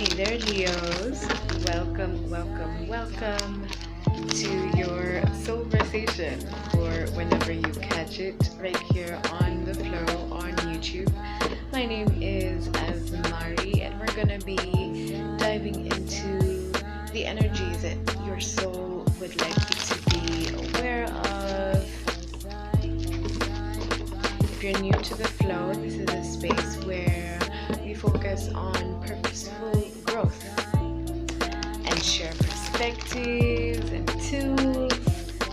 Hey there, Leos. Welcome to your Soulversation, or whenever you catch it, right here on the flow on YouTube. My name is AZMARi, and we're gonna be diving into the energies that your soul would like you to be aware of. If you're new to the flow, this is a space where we focus on purposeful growth and share perspectives and tools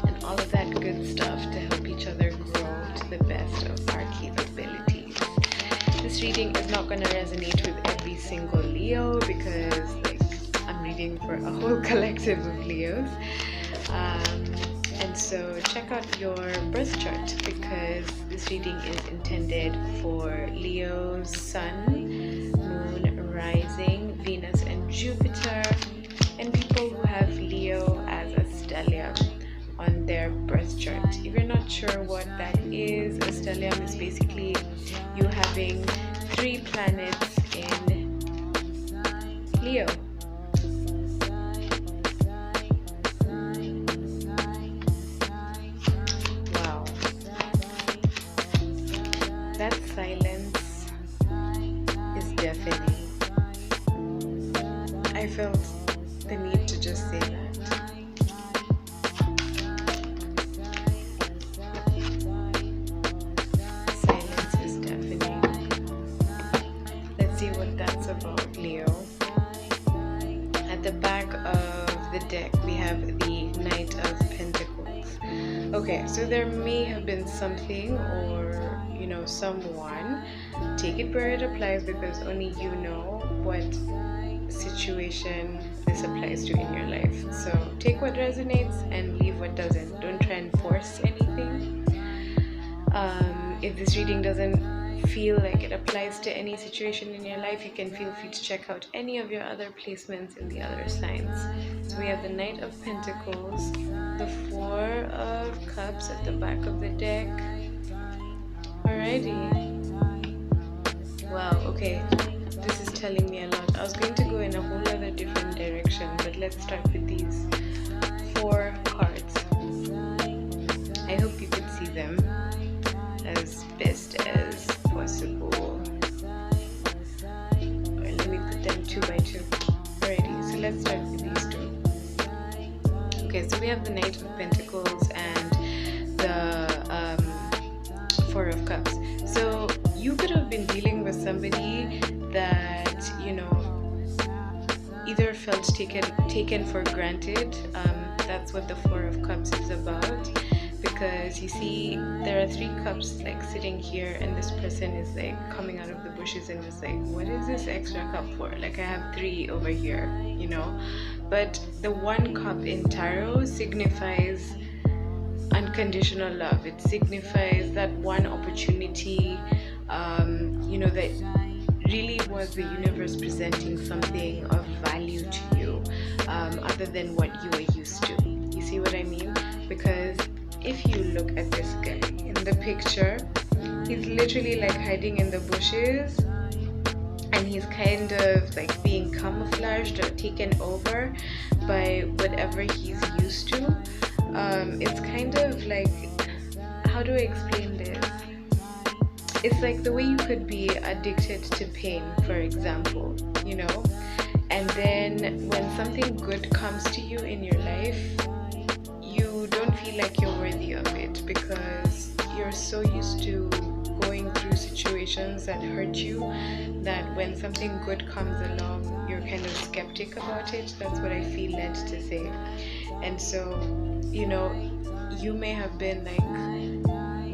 and all of that good stuff to help each other grow to the best of our capabilities. This reading is not going to resonate with every single Leo because I'm reading for a whole collective of Leos. And so check out your birth chart because this reading is intended for Leo's Sun, Moon, Rising, Venus, and Jupiter, and people who have Leo as a stellium on their birth chart. If you're not sure what that is, a stellium is basically you having 3 planets in Leo. That silence is deafening. I felt the need to just say that. Silence is deafening. Let's see what that's about, Leo. At the back of the deck, we have the Knight of Pentacles. Okay, so there may have been something or someone, take it where it applies because only you know what situation this applies to in your life. So take what resonates and leave what doesn't. Don't try and force anything. If this reading doesn't feel like it applies to any situation in your life, you can feel free to check out any of your other placements in the other signs. So we have the Knight of Pentacles, the 4 of Cups at the back of the deck. Alrighty. Wow, okay. This is telling me a lot. I was going to go in a whole other different direction, but let's start with these 4 cards. I hope you could see them as best as possible. Alright, let me put them 2 by 2. Alrighty, so let's start with these 2. Okay, so we have the Knight of Pentacles and the 4 of Cups. So you could have been dealing with somebody that either felt taken for granted. That's what the 4 of Cups is about, because you see there are 3 cups sitting here, and this person is coming out of the bushes and just what is this extra cup for? I have 3 over here, but the 1 cup in tarot signifies unconditional love. It signifies that one opportunity, that really was the universe presenting something of value to you, other than what you were used to. You see what I mean? Because if you look at this guy in the picture, he's literally hiding in the bushes, and he's kind of being camouflaged or taken over by whatever he's used to. It's kind of how do I explain this? It's the way you could be addicted to pain, for example, and then when something good comes to you in your life, you don't feel like you're worthy of it because you're so used to going through situations that hurt you that when something good comes along, you're kind of skeptic about it. That's what I feel led to say. And so you may have been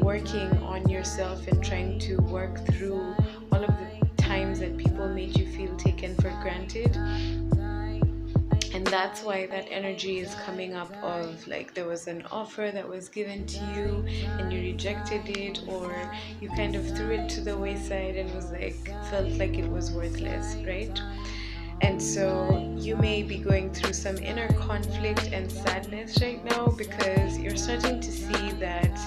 working on yourself and trying to work through all of the times that people made you feel taken for granted, and that's why that energy is coming up of there was an offer that was given to you and you rejected it, or you kind of threw it to the wayside and was felt like it was worthless, right? And so you may be going through some inner conflict and sadness right now because you're starting to see that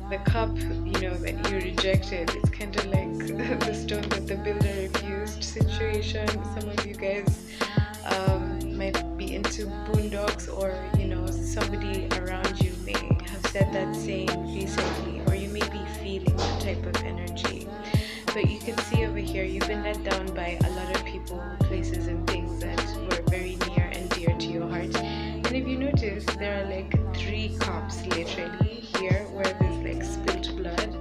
the cup, that you rejected, it's kind of like the stone that the builder refused situation. Some of you guys to boondocks, or somebody around you may have said that saying recently, or you may be feeling that type of energy. But you can see over here, you've been let down by a lot of people, places, and things that were very near and dear to your heart. And if you notice, there are like 3 cups literally here, where there's like spilt blood.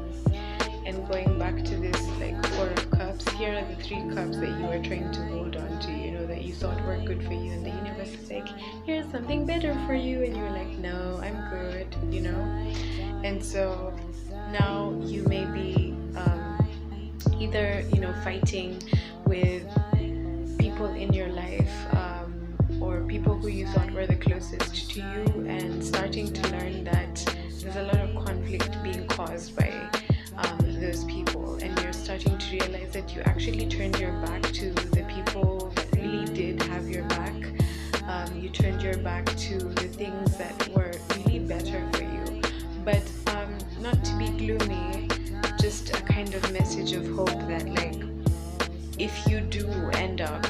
And going back to this like 4 of cups, here are the 3 cups that you were trying to hold on to, that you thought were good for you, and the universe is like, here's something better for you, and you're like, no, I'm good, And so now you may be either fighting with people in your life, or people who you thought were the closest to you, and starting to learn that there's a lot of conflict being caused by those people, and you're starting to realize that you actually turned your back to the people that really did have your back. You turned your back to the things that were really better for you. But not to be gloomy, just a kind of message of hope that, like, if you do end up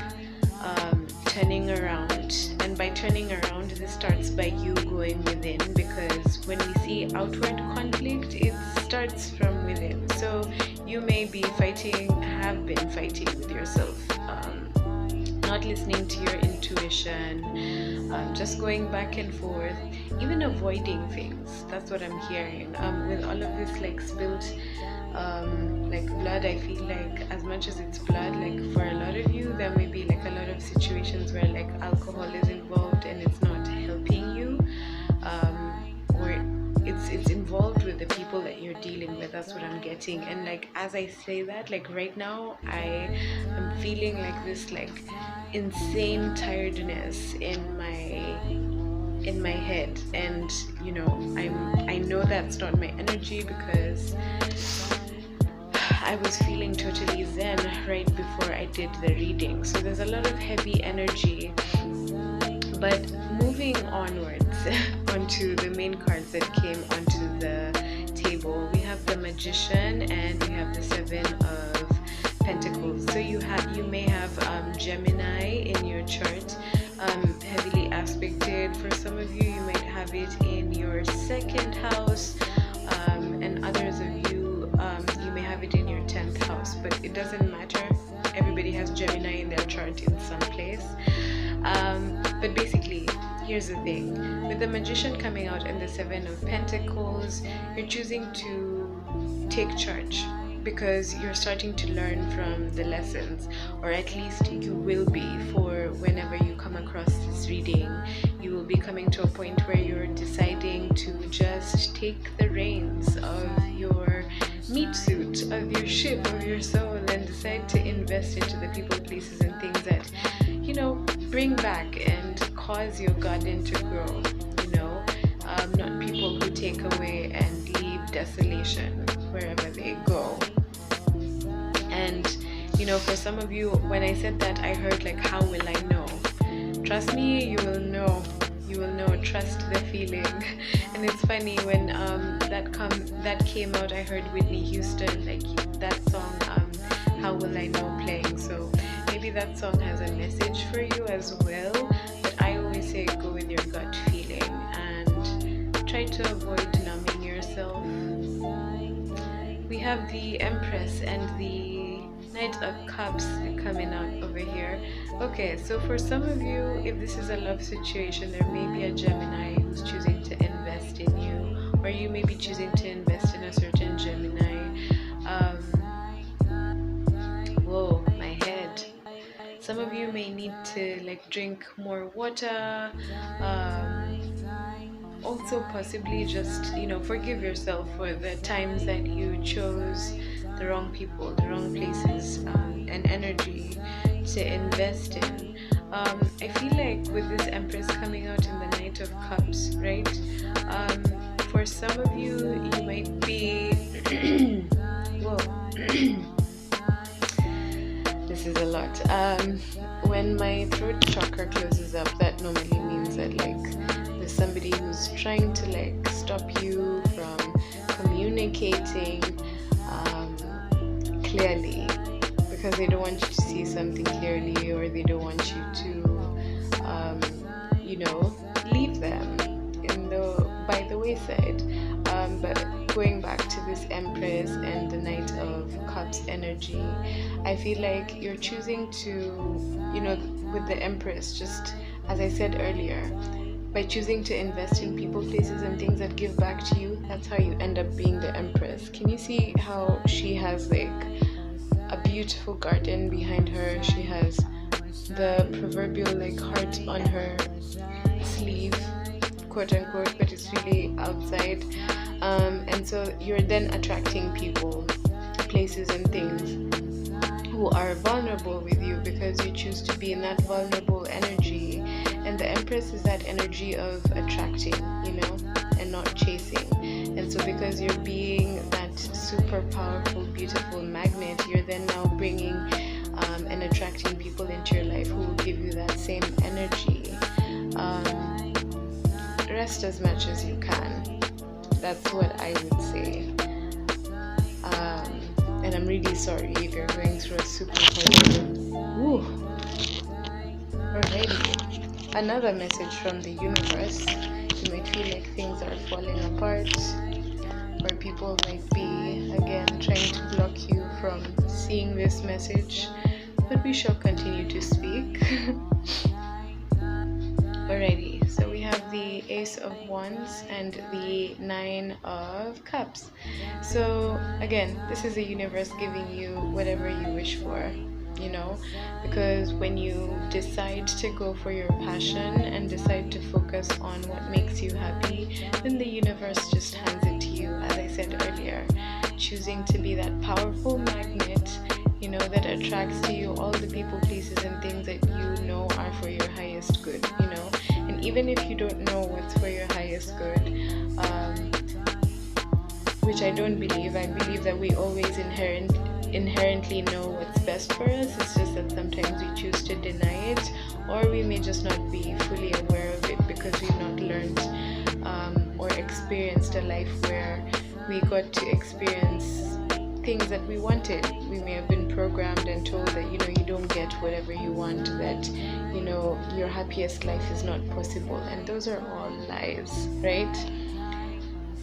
turning around, and by turning around, this starts by you going within, because when we see outward conflict, it starts from within. So you may be have been fighting with yourself, not listening to your intuition, just going back and forth, even avoiding things. That's what I'm hearing. With all of this like spilt like blood, I feel like as much as it's blood, like for a lot of you, there may be like a lot of situations where like alcohol is involved and it's not helping you, or it's involved with the people that you're dealing with. That's what I'm getting. And like as I say that, like right now I am feeling like this like insane tiredness in my head, and I know that's not my energy, because I was feeling totally zen right before I did the reading. So there's a lot of heavy energy. But moving onwards onto the main cards that came onto the table, we have the Magician and we have the 7 of Pentacles. So you may have Gemini in your chart, heavily aspected. For some of you, you might have it in your 2nd house, and others of you, you may have it in your 10th house. But it doesn't matter. Everybody has Gemini in their chart in some place. But basically, here's the thing. With the Magician coming out and the 7 of Pentacles, you're choosing to take charge, because you're starting to learn from the lessons, or at least you will be. For whenever you come across this reading, you will be coming to a point where you're deciding to just take the reins of your meat suit, of your ship, of your soul, and decide to invest into the people, places, and things that bring back and cause your garden to grow. Not people who take away and leave desolation wherever they go. And for some of you, when I said that, I heard like, how will I know? Trust me, you will know. Trust the feeling. And it's funny, when that came out, I heard Whitney Houston, like that song, How Will I Know, playing. So maybe that song has a message for you as well. But I always say, go with your gut feeling and try to avoid numbing yourself. We have the Empress and the Knight of Cups coming out over here. Okay, so for some of you, if this is a love situation, there may be a Gemini who's choosing to invest in you, or you may be choosing to invest in a certain Gemini. Whoa, my head. Some of you may need to like drink more water. Also possibly just forgive yourself for the times that you chose the wrong people, the wrong places, and energy to invest in. I feel like with this Empress coming out in the Knight of Cups, right? For some of you, you might be whoa. This is a lot. When my throat chakra closes up, that normally means that like there's somebody who's trying to like stop you from communicating clearly, because they don't want you to see something clearly, or they don't want you to leave them by the wayside. But going back to this Empress and the Knight of Cups energy, I feel like you're choosing to, with the Empress, just as I said earlier, by choosing to invest in people, places, and things that give back to you, that's how you end up being the Empress. Can you see how she has like a beautiful garden behind her? She has the proverbial like heart on her sleeve, quote unquote, but it's really outside. And so you're then attracting people, places, and things who are vulnerable with you because you choose to be in that vulnerable energy. And the Empress is that energy of attracting, and not chasing. And so because you're being that super powerful, beautiful magnet, you're then now bringing and attracting people into your life who will give you that same energy. Rest as much as you can. That's what I would say. And I'm really sorry if you're going through a super hard. Alrighty. Another message from the universe. You might feel like things are falling apart, or people might be again trying to block you from seeing this message, but we shall continue to speak. Alrighty, so we have the Ace of Wands and the Nine of Cups. So again, this is the universe giving you whatever you wish for, because when you decide to go for your passion and decide to focus on what makes you happy, then the universe just hands it to you, as I said earlier, choosing to be that powerful magnet, that attracts to you all the people, places, and things that are for your highest good, and even if you don't know what's for your highest good, which I don't believe. I believe that we always inherently know what's best for us. It's just that sometimes we choose to deny it, or we may just not be fully aware of it because we've not learned or experienced a life where we got to experience things that we wanted. We may have been programmed and told that you don't get whatever you want, that your happiest life is not possible, and those are all lies, right?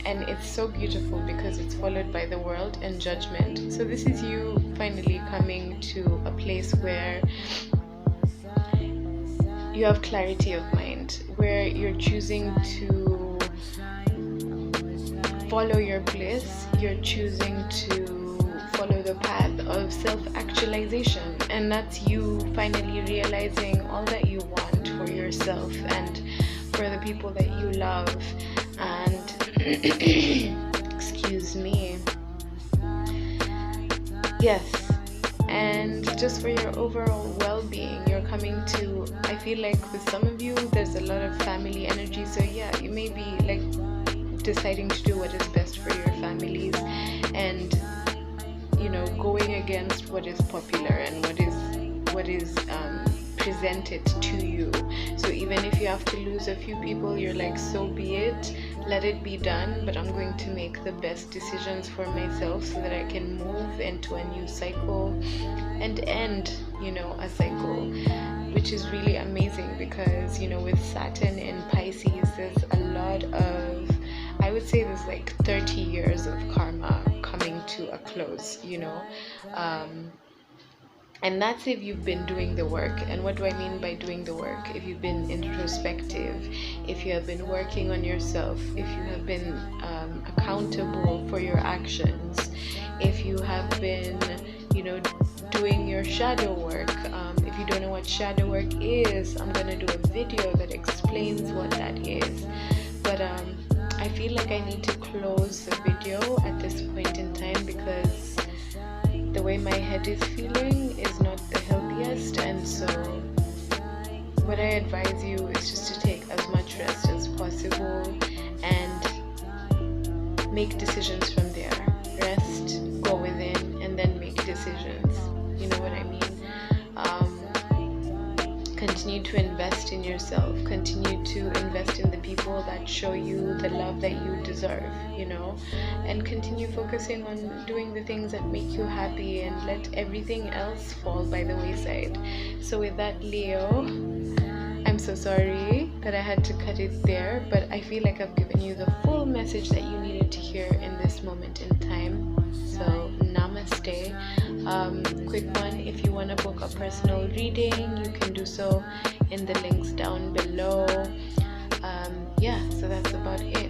And it's so beautiful because it's followed by the world and judgment. So this is you finally coming to a place where you have clarity of mind, where you're choosing to follow your bliss, you're choosing to follow the path of self-actualization, and that's you finally realizing all that you want for yourself and for the people that you love. And excuse me, yes, and just for your overall well-being, you're coming to, I feel like with some of you there's a lot of family energy, so yeah, you may be like deciding to do what is best for your families and going against what is popular and what is presented to you. So even if you have to lose a few people, you're like, so be it, let it be done, but I'm going to make the best decisions for myself so that I can move into a new cycle and end a cycle, which is really amazing because with Saturn in Pisces, there's a lot of, I would say there's like 30 years of karma coming to a close, and that's if you've been doing the work. And what do I mean by doing the work? If you've been introspective, if you have been working on yourself, if you have been accountable for your actions, if you have been, doing your shadow work. If you don't know what shadow work is, I'm going to do a video that explains what that is. But I feel like I need to close the video at this point in time because the way my head is feeling is not the healthiest, and so what I advise you is just to take as much rest as possible and make decisions from there. Rest, go within, and then make decisions. You know what I mean? Continue to invest in yourself. Continue to invest in the people that show you the love that you deserve, and continue focusing on doing the things that make you happy and let everything else fall by the wayside. So with that, Leo, I'm so sorry that I had to cut it there, but I feel like I've given you the full message that you needed to hear in this moment in time. So namaste. Quick one, if you want to book a personal reading, you can do so in the links down below. Yeah, so that's about it.